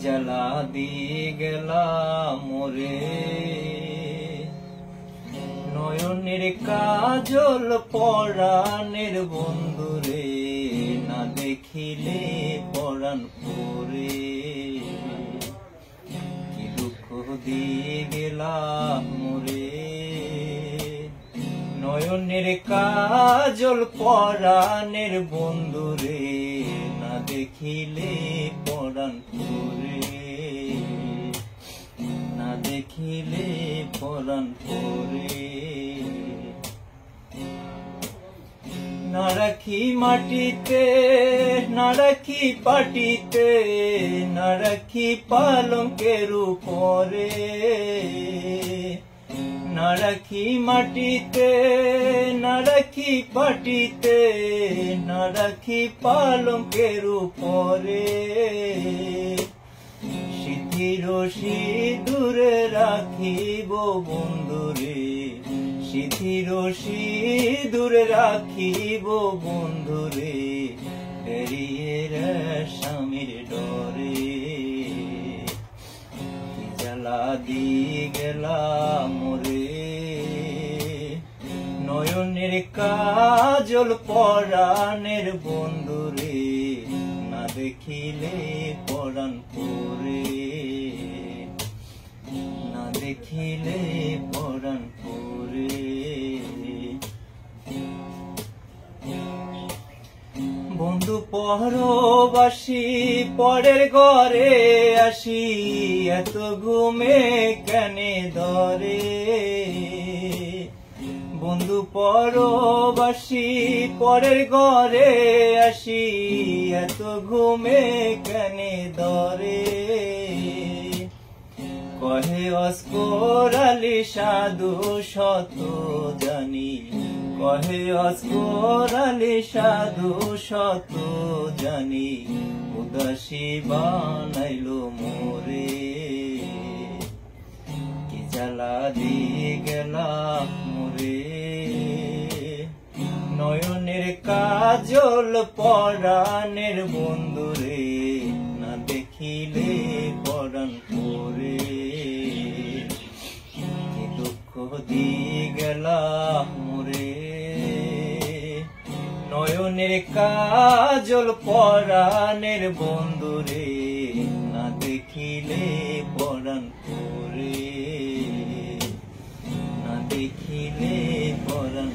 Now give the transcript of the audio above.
জ্বালা দিয়ে গেলাম মোরে, নয়নের কাজল পরাণের বন্ধুরে, না দেখিলে পরাণ পরে। কি দুঃখ দিয়ে গেলাম মোরে, নয়নের কাজল পরাণের বন্ধুরে, না দেখিলে পরাণ পরে, না দেখিলে পরাণ পরে। না রাখি মাটিতে, না রাখি পাটিতে, না রাখি পালঙ্কের উপরে, না রাখি মাটিতে, না রাখি পাটিতে, না রাখি পালঙ্কের উপরে। সিঁথির সিঁদুরে রাখিব বন্ধুরে, সিঁথির সিঁদুরে রাখিব বন্ধুরে, বেরিয়ে স্বামীর ডরে। কি জ্বালা দিয়ে গেলাম মোরে, নয়নের কাজল পরাণের বন্ধুরে, না দেখিলে পরাণ পরে, না দেখিলে পরাণ পরে। বন্ধু পরবাসী পরের ঘরে আসি, এত ঘুমে কেনে ধরে। বন্ধু পরবাসী পরের ঘরে আসি, এত ঘুমে কেনে ধরে। কহে অস্কর আলী সাধু শত জানি, কহে অস্কর আলী সাধু শত জানি, উদাসী বানাইলো মোরে। কি জ্বালা দিয়ে গেলাম মোরে, নয়নের কাজল পরাণের বন্ধুরে, না দেখিলে পরাণ পরে। কি দুঃখ দিয়ে গেলাম মোরে, নয়নের কাজল পরাণের বন্ধুরে, না দেখিলে পরাণ পরে, না দেখিলে পরাণ